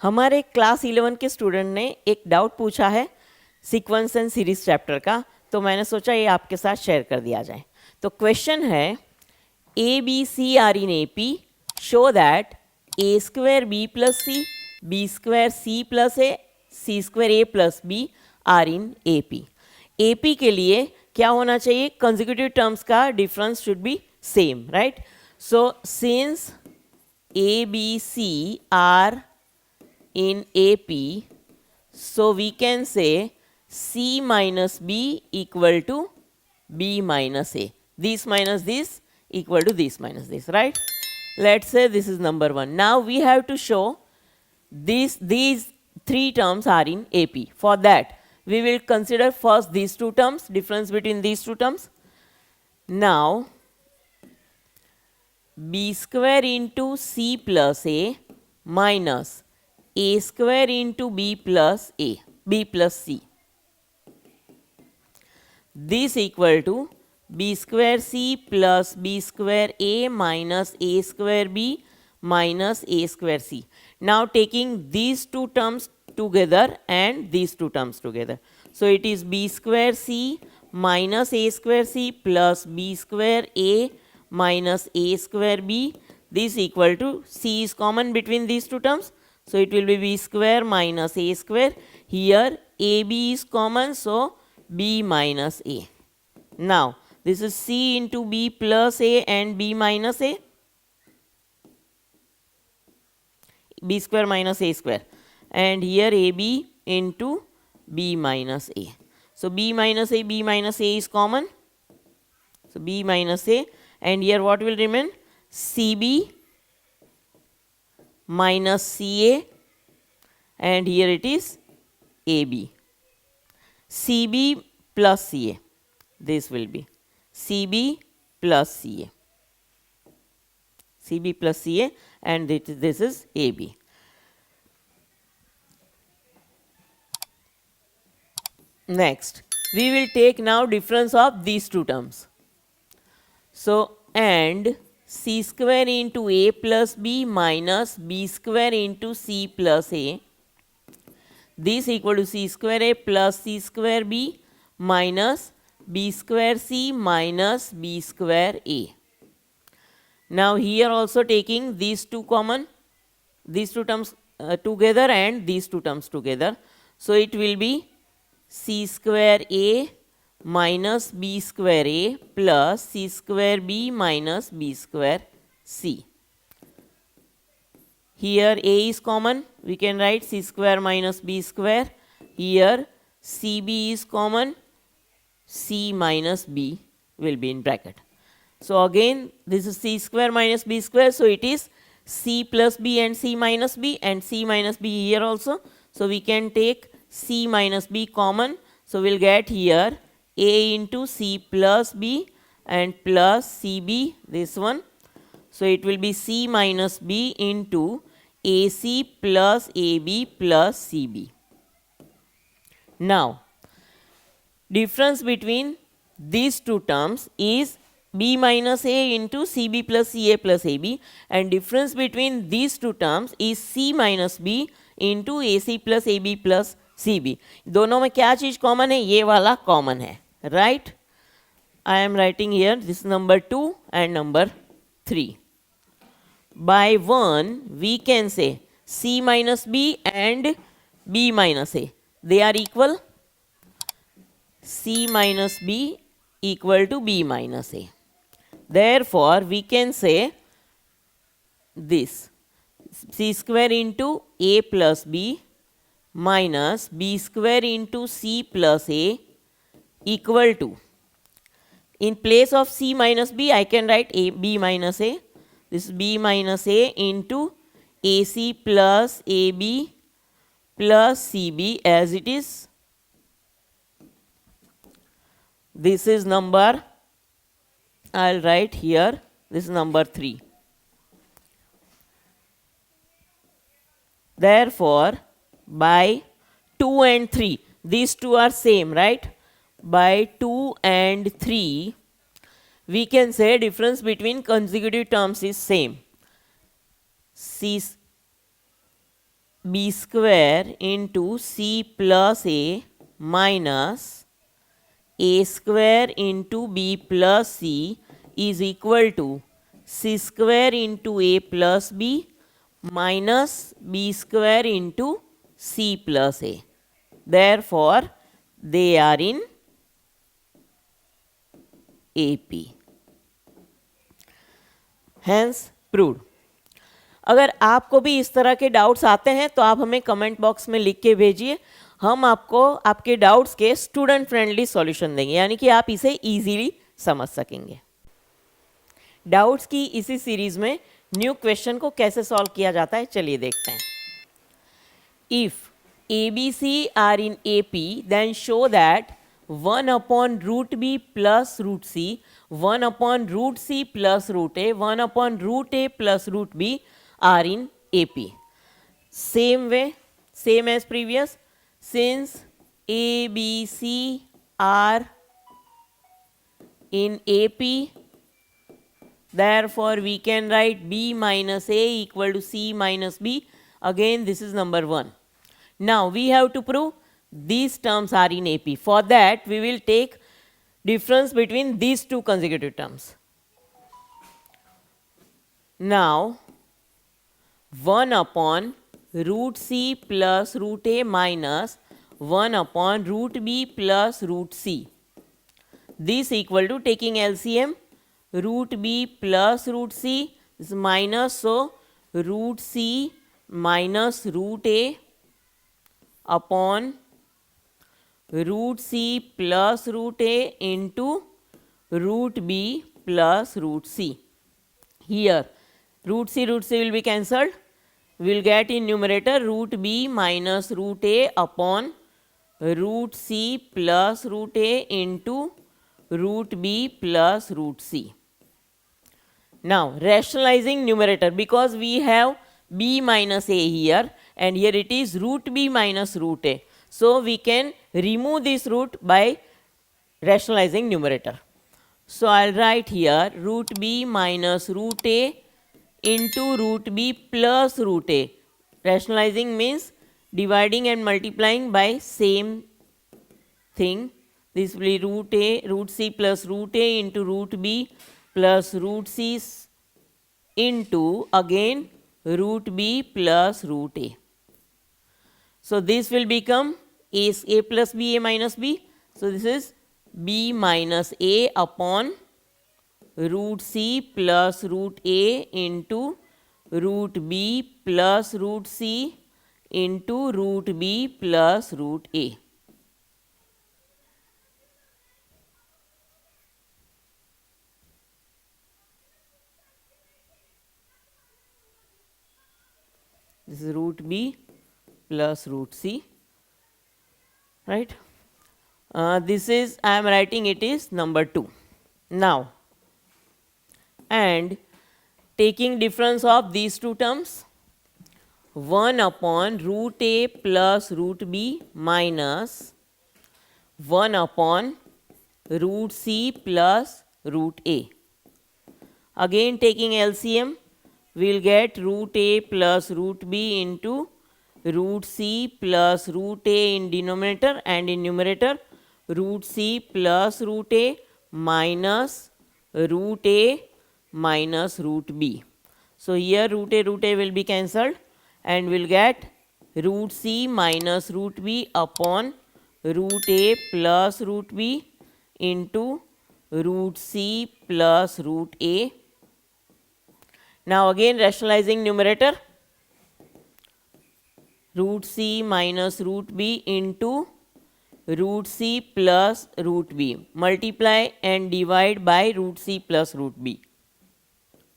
हमारे क्लास 11 के स्टूडेंट ने एक डाउट पूछा है सीक्वेंस एंड सीरीज चैप्टर का, तो मैंने सोचा ये आपके साथ शेयर कर दिया जाए। तो क्वेश्चन है a b c are in A P, show that a square b plus c, b square c plus a, c square a plus b are in A P. A P के लिए क्या होना चाहिए? Consecutive terms का difference should be same, right? So since a b c are in AP, so we can say C minus B equal to B minus A. This minus this equal to this minus this, right? Let's say this is number 1. Now we have to show these three terms are in AP. For that, we will consider first these two terms, difference between these two terms. Now, B square into C plus A minus A square into B plus A, B plus C. This equal to B square C plus B square A minus A square B minus A square C. Now taking these two terms together and these two terms together. So it is B square C minus A square C plus B square A minus A square B. This equal to C is common between these two terms. So it will be B square minus A square. Here AB is common, so B minus A. Now this is C into B plus A and B minus A. B square minus A square. And here AB into B minus A. So B minus A is common. So B minus A. And here what will remain? CB minus CA, and here it is AB. CB plus CA, this will be CB plus CA. CB plus CA, and this is AB. Next, we will take now difference of these two terms. So, and C square into A plus B minus B square into C plus A. This equal to C square A plus C square B minus B square C minus B square A. Now here also taking these two common, these two terms together and these two terms together. So it will be C square A minus B square A plus C square B minus B square C. Here A is common, we can write C square minus B square. Here CB is common, C minus B will be in bracket. So again this is C square minus B square, so it is C plus B and C minus B, and C minus B here also. So we can take C minus B common, so we'll get here A into C plus B and plus CB, this one. So it will be C minus B into AC plus AB plus CB. Now, difference between these two terms is B minus A into CB plus CA plus AB, and difference between these two terms is C minus B into AC plus AB plus CB. दोनों में क्या चीज common है? ये वाला common है, right? I am writing here this number 2 and number 3. By 1 we can say C minus B and B minus A, they are equal. C minus B equal to B minus A. Therefore we can say this C square into A plus B minus B square into C plus A equal to, in place of C minus B I can write B minus A. This is B minus A into AC plus AB plus CB as it is. This is number, I'll write here, this is number 3. Therefore by 2 and 3, these two are same, right? By 2 and 3 we can say difference between consecutive terms is same. b square into c plus a minus a square into b plus c is equal to c square into a plus b minus b square into c plus a. Therefore, they are in AP. Hence, proved. अगर आपको भी इस तरह के doubts आते हैं तो आप हमें कमेंट बॉक्स में लिख के भेजिए, हम आपको आपके डाउट्स के स्टूडेंट फ्रेंडली सॉल्यूशन देंगे, यानी कि आप इसे इजीली समझ सकेंगे. डाउट्स की इसी सीरीज में न्यू क्वेश्चन को कैसे सॉल्व किया जाता है चलिए देखते हैं. If ABC are in AP, then show that 1 upon root B plus root C, 1 upon root C plus root A, 1 upon root A plus root B are in AP. Same way, same as previous, since A, B, C are in AP, therefore we can write B minus A equal to C minus B. Again, this is number 1. Now we have to prove these terms are in AP. For that, we will take difference between these two consecutive terms. Now, 1 upon root C plus root A minus 1 upon root B plus root C. This equal to, taking LCM, root B plus root C is minus, so root C minus root A upon root C plus root A into root B plus root C. Here root C will be cancelled. We will get in numerator root B minus root A upon root C plus root A into root B plus root C. Now rationalizing numerator, because we have B minus A here and here it is root B minus root A. So we can remove this root by rationalizing numerator. So I'll write here root B minus root A into root B plus root A. Rationalizing means dividing and multiplying by same thing. This will be root C plus root A into root B plus root C into again root B plus root A. So this will become A plus B, A minus B. So this is B minus A upon root C plus root A into root B plus root C into root B plus root A. This is root B plus root C, right? This is, I am writing it is number 2. Now, and taking difference of these two terms, 1 upon root A plus root B minus 1 upon root C plus root A. Again taking LCM, we will get root A plus root B into root C plus root A in denominator, and in numerator root C plus root A minus root A minus root B. So here root A will be cancelled and we will get root C minus root B upon root A plus root B into root C plus root A. Now again rationalizing numerator, root C minus root B into root C plus root B. Multiply and divide by root C plus root B.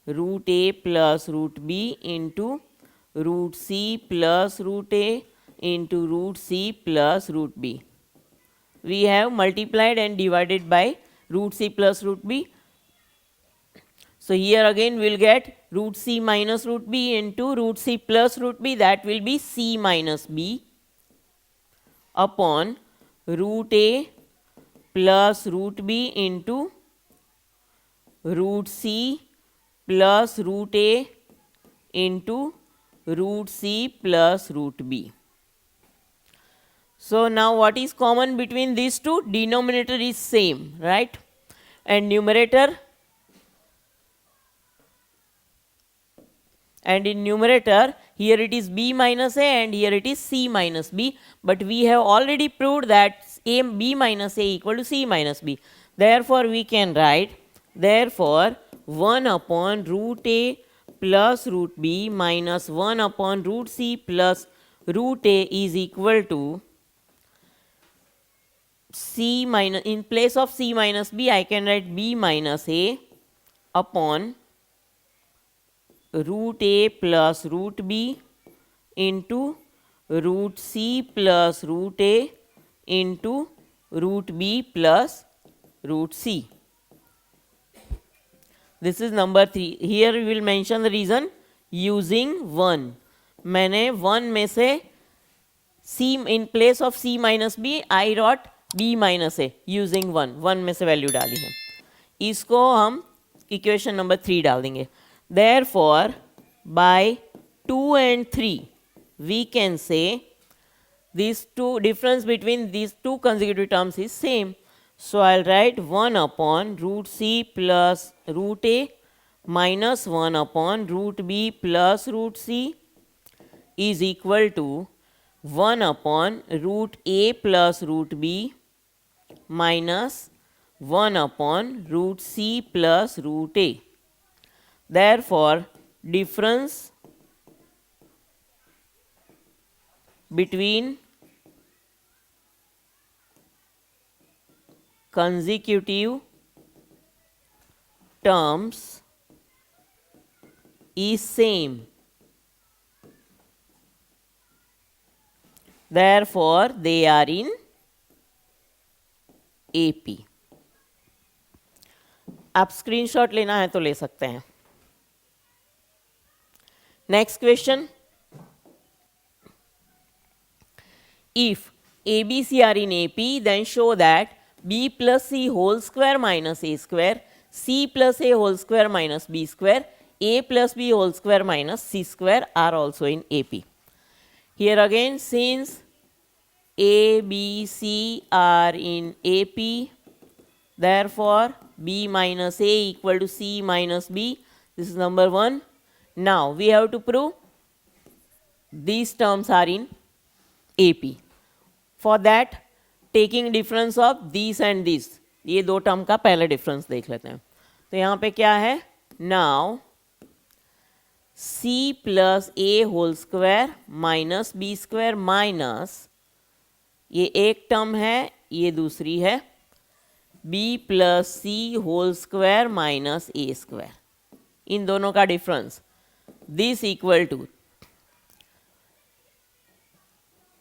Root A plus root B into root C plus root A into root C plus root B. We have multiplied and divided by root C plus root B. So here again we will get root C minus root B into root C plus root B, that will be C minus B upon root A plus root B into root C plus root A into root c plus root b. So now what is common between these two? Denominator is same, right? And numerator, and in numerator here it is b minus a and here it is c minus b, but we have already proved that b minus a equal to c minus b. Therefore we can write, therefore 1 upon root a plus root b minus 1 upon root c plus root a is equal to c minus, in place of c minus b I can write b minus a upon root a plus root b into root c plus root a into root b plus root c. This is number 3. Here we will mention the reason using 1. मैंने 1 में से c in place of c minus b I wrote b minus a using 1. 1 में से value डाली है. इसको हम equation number 3 डाल देंगे. Therefore, by 2 and 3, we can say these two difference between these two consecutive terms is same. So I'll write 1 upon root c plus root a minus 1 upon root b plus root c is equal to 1 upon root a plus root b minus 1 upon root c plus root a. Therefore, difference between consecutive terms is same. Therefore, they are in AP. आप screenshot लेना है तो ले सकते हैं. Next question. If ABC are in AP, then show that B plus C whole square minus A square, C plus A whole square minus B square, A plus B whole square minus C square are also in AP. Here again, since A, B, C are in AP, therefore B minus A equal to C minus B. This is number 1. Now we have to prove these terms are in AP. For that, taking difference of these and these, ये दो term का पहले difference देख लेते हैं. तो यहाँ पे क्या है? Now C plus A whole square minus B square minus, ये एक टर्म है, ये दूसरी है, B plus C whole square minus A square. इन दोनों का difference, this equal to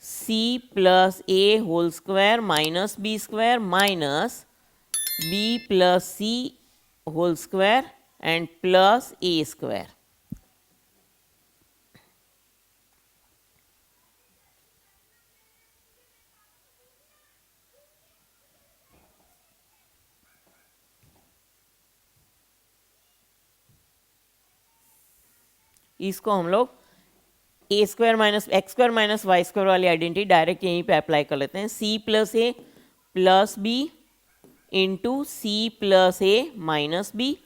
C plus A whole square minus B square minus B plus C whole square and plus A square. इसको हम लोग a square minus x square minus y square वाली identity direct यहीं पे apply कर लेते हैं. C plus a plus b into c plus a minus b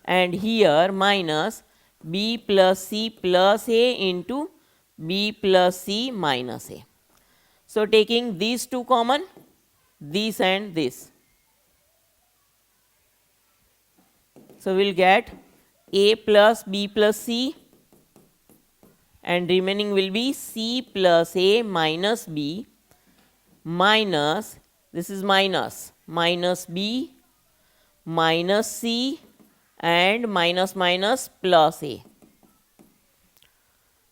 and here minus b plus c plus a into b plus c minus a. So taking these two common, this and this, so we'll get a plus b plus c and remaining will be c plus a minus b minus, this is minus b minus c and minus minus plus a.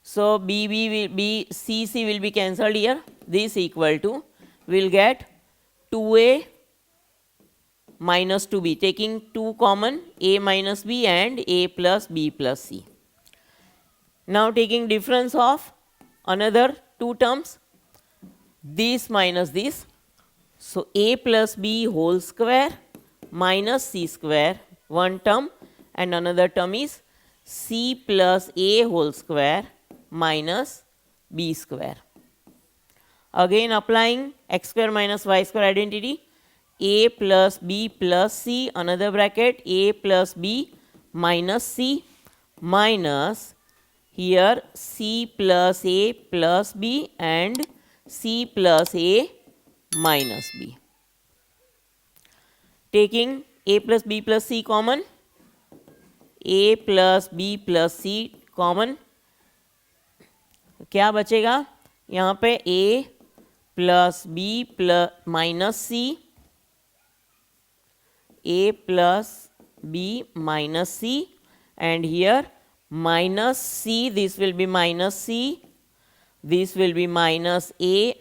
So b will be c will be cancelled here. This equal to, we'll get 2a minus 2b, taking 2 common, a minus b and a plus b plus c. Now taking difference of another two terms, this minus this, so a plus b whole square minus c square, one term, and another term is c plus a whole square minus b square. Again applying x square minus y square identity, a plus b plus c, another bracket, a plus b minus c, minus here c plus a plus b and c plus a minus b. Taking a plus b plus c common, a plus b plus c common, क्या बचेगा यहाँ पे a plus b plus minus c, a plus b minus c, and here minus c, this will be minus c, this will be minus a,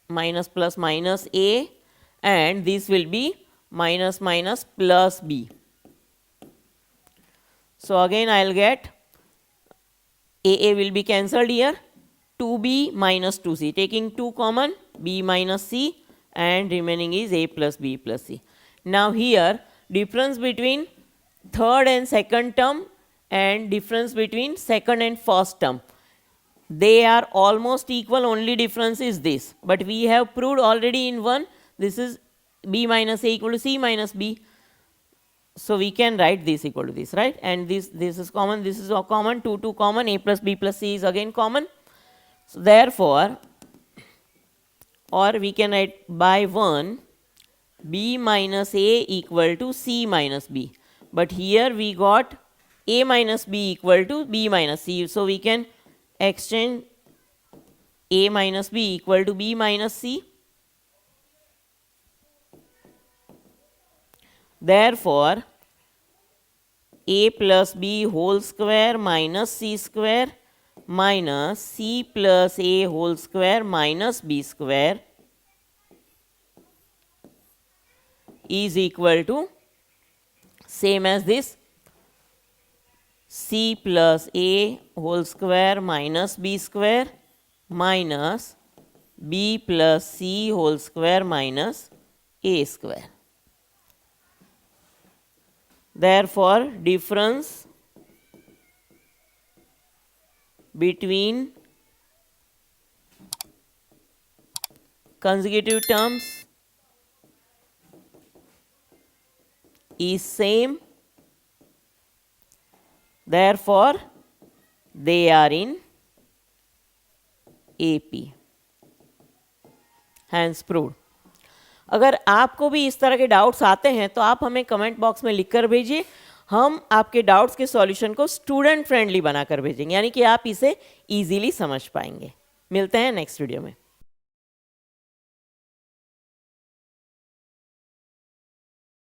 minus plus minus a, and this will be minus minus plus b. So again I will get a will be cancelled here, 2b minus 2c, taking 2 common, b minus c, and remaining is a plus b plus c. Now here difference between third and second term and difference between second and first term, they are almost equal, only difference is this, but we have proved already in one, this is b minus a equal to c minus b. So we can write this equal to this, right? And this is common, this is common, 2 common, a plus b plus c is again common. So therefore, or we can write by 1, b minus a equal to c minus b. But here we got a minus b equal to b minus c. So we can exchange a minus b equal to b minus c. Therefore, a plus b whole square minus c square minus c plus a whole square minus b square is equal to same as this, c plus a whole square minus b square minus b plus c whole square minus a square. Therefore, difference between consecutive terms is same, therefore they are in AP. Hence proved. अगर आपको भी इस तरह के doubts आते हैं तो आप हमें कमेंट बॉक्स में लिख कर भेजिए, हम आपके डाउट्स के सॉल्यूशन को स्टूडेंट फ्रेंडली बनाकर भेजेंगे, यानी कि आप इसे इजीली समझ पाएंगे. मिलते हैं नेक्स्ट वीडियो में.